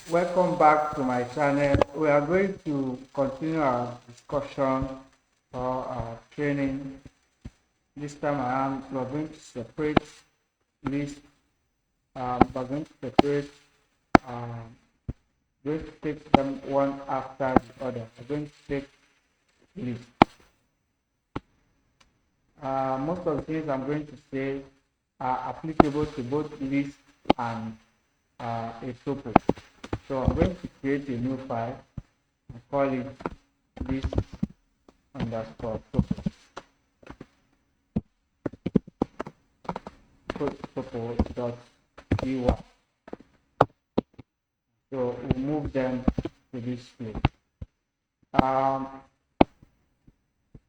Welcome back to my channel. We are going to continue our discussion or our training. This time around, we are going to separate list. We are going to separate, going to take them one after the other. We're going to take list. Most of the things I'm going to say are applicable to both list and a tuple. So I'm going to create a new file and call it list underscore tuple. Tuple.py. So we'll move them to this place.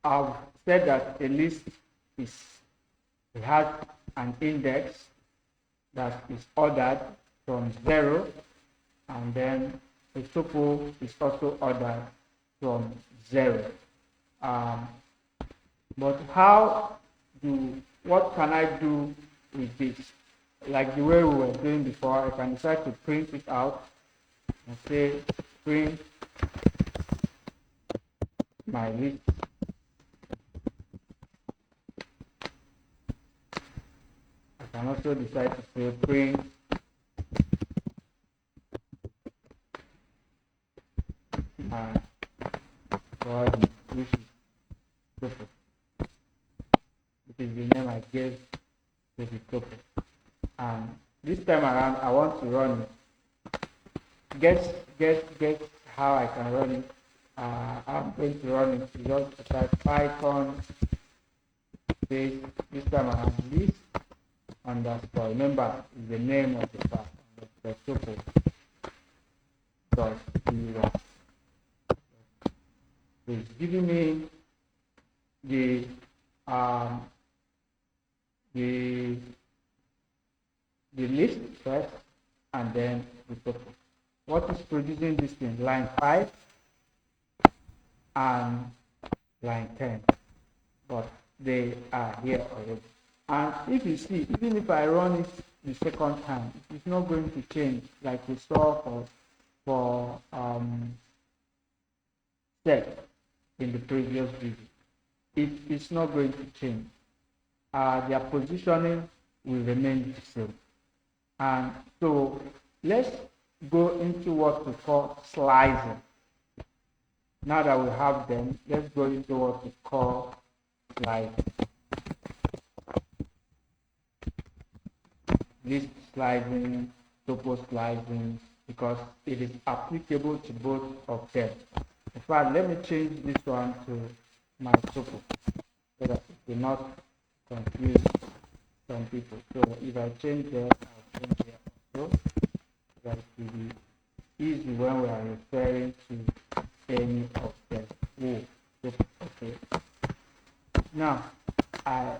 I've said that a list has an index that is ordered from 0, and then a tuple is also ordered from 0. But what can I do with this? Like the way we were doing before, I can decide to print it out and say print my list. I can also decide to say print my body, which is tuple. This is the name I gave to the tuple. And this time around, I want to run it. Guess how I can run it. I'm going to run it. Just type Python space. This time around, list underscore. Remember, is the name of the file, the tuple. It's giving me the list first and then the tuple. What is producing this thing? Line 5 and line 10, but they are here already. And if you see, even if I run it the second time, it's not going to change like we saw for set in the previous video. It's not going to change. Their positioning will remain the same. And so let's go into what we call slicing. Now that we have them, let's go into what we call slicing. List slicing, tuple slicing, because it is applicable to both of them. In fact, let me change this one to my tuple so that it will not confuse some people. So if I change there, I'll change here also. That will be easy when we are referring to any of them. Okay. Now,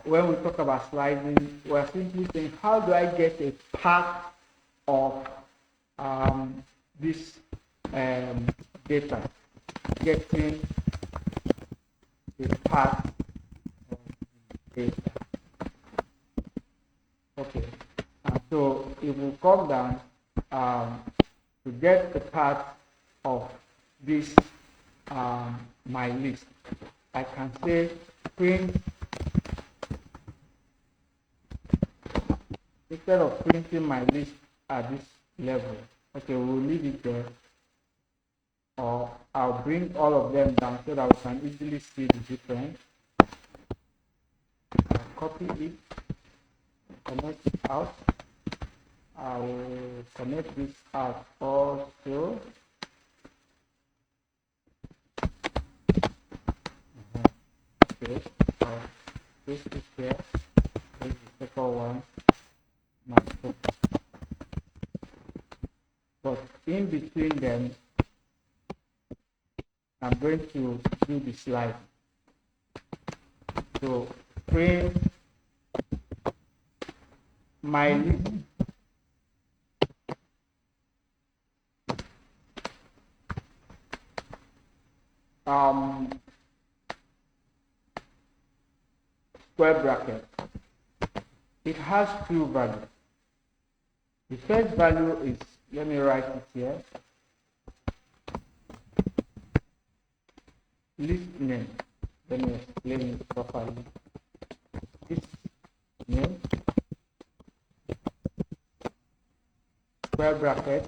when we talk about sliding, we are simply saying, how do I get a part of this data? Getting a part of the data. Okay, and so it will come down to get the part of this my list. I can say print, instead of printing my list at this level. Okay, we'll leave it there, or I'll bring all of them down so that we can easily see the difference. I'll copy it, connect it out. I will connect this out also. Okay, I'll paste it here. This is the second one. But in between them, I'm going to do the slide. So print my list. Square bracket. It has two values. The first value is, let me write it here. list name. Let me explain it properly. List name, square bracket,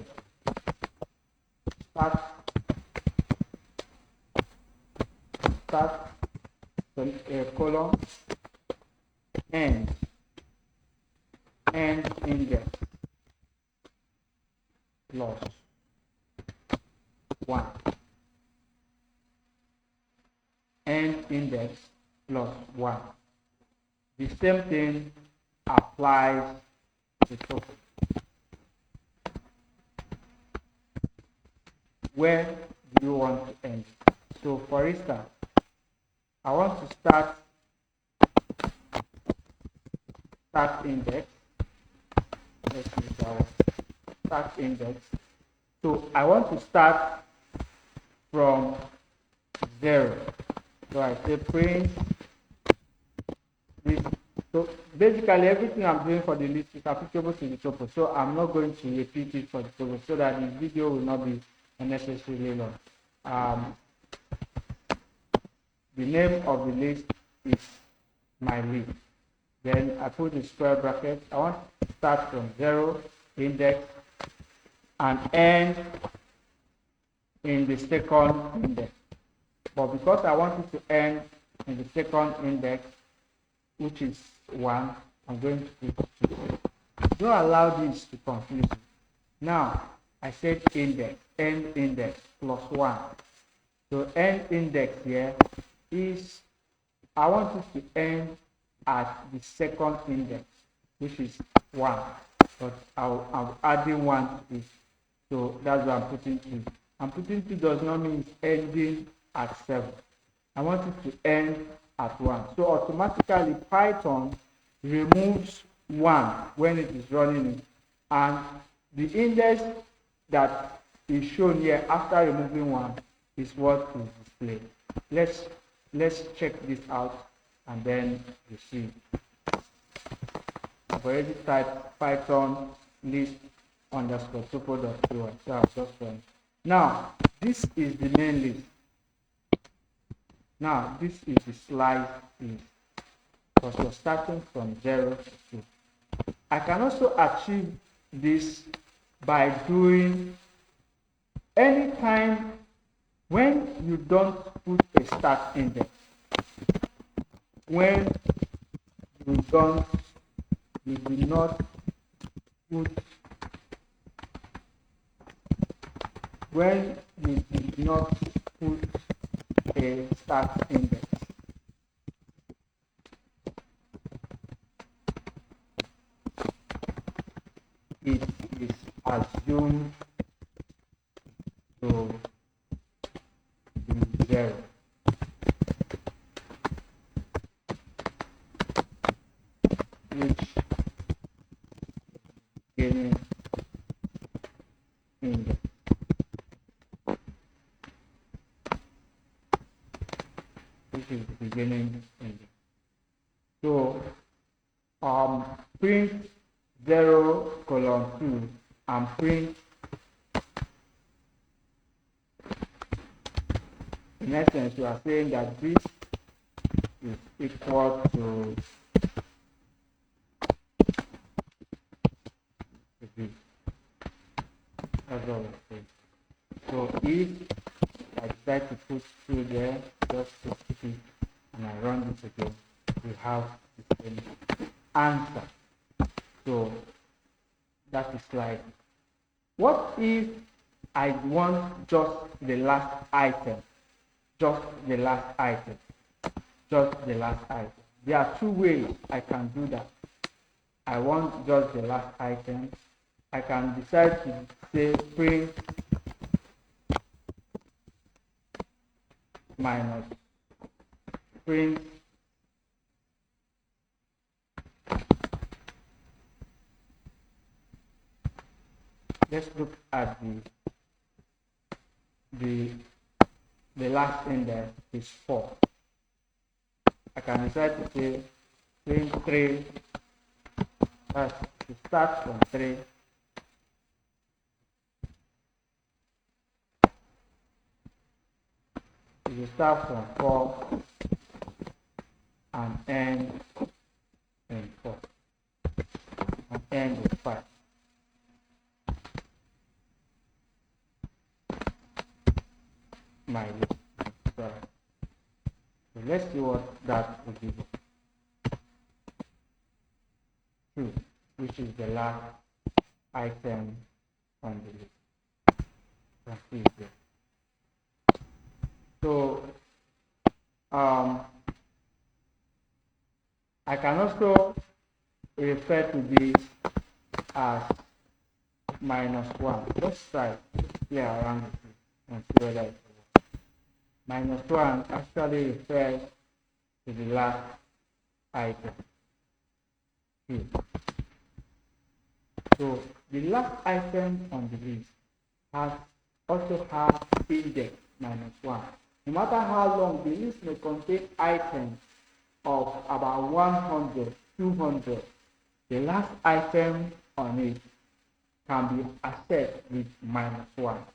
start colon, end index plus 1, end index plus 1. The same thing applies to tuple. Where do you want to end? So for instance, I want to start index. Let's use that one. Start index. So I want to start from 0. So I say print this. So basically everything I'm doing for the list is applicable to the tuple. So I'm not going to repeat it for the tuple so that the video will not be unnecessarily long. The name of the list is my list. Then I put the square bracket. I want to start from 0 index and end in the second index. But because I want it to end in the second index, which is 1, I'm going to put 2. Don't allow this to confuse you. Now, I said index, end index plus 1. So end index here is, I want it to end at the second index, which is 1. But I'm adding 1 to it. So that's why I'm putting 2. I'm putting 2 does not mean it's ending at 7. I want it to end at 1. So automatically Python removes 1 when it is running it. And the index that is shown here after removing 1 is what is displayed. Let's check this out and then you see. I've already typed Python list underscore tuple.py. So I've just run. Now this is the main list. Now this is the slide list because we're starting from 0 to 2. I can also achieve this by doing anytime when you don't put a start index, when you do not put, when you do not put a start index, it is assumed to be 0. Which beginning index. This is the beginning index. So print 0:2 and print, in essence we are saying that this is equal to this. That's all I say. So if I decide to put 2 there, just put it and I run this again, we have the same answer. So that is like, what if I want just the last item? Just the last item. Just the last item. There are 2 ways I can do that. I want just the last item. I can decide to say print minus print let's look at the last index is 4. I can decide to say print 3. That's to start from 3. Is will start from 4 and end in 4 and end with 5. My list. So let's see what that will give us. 2, which is the last item on the list. So I can also refer to this as -1. Let's try play around with it and see whether it works. -1 actually refers to the last item here. So the last item on the list also has index -1. No matter how long, the list may contain items of about 100, 200. The last item on it can be accessed with -1.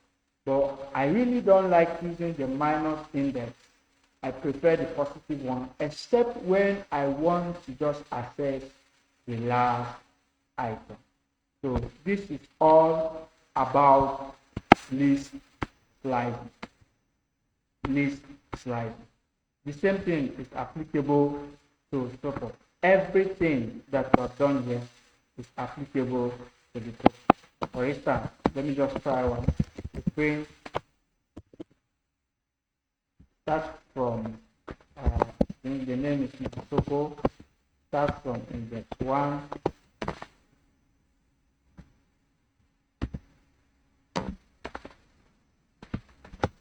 But I really don't like using the minus index. I prefer the positive one, except when I want to just access the last item. So this is all about list slicing. The same thing is applicable to tuple. Everything that was done here is applicable to the tuple. For instance, let me just try one. The string starts from the name is tuple, starts from index 1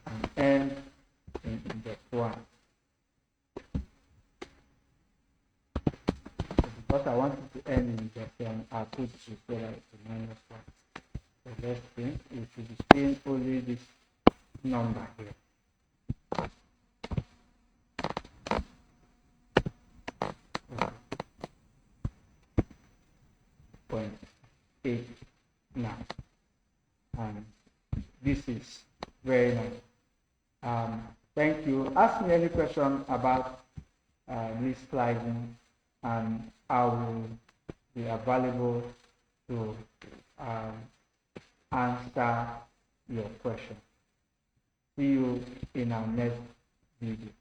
and ends in index 1. Because I want it to end in index 1, I'll put it so that it's a -1. So let's think, we should be seeing only this number here. Okay. 0.89, and this is very nice. Thank you. Ask me any question about list slicing, and I will be available to answer your question. See you in our next video.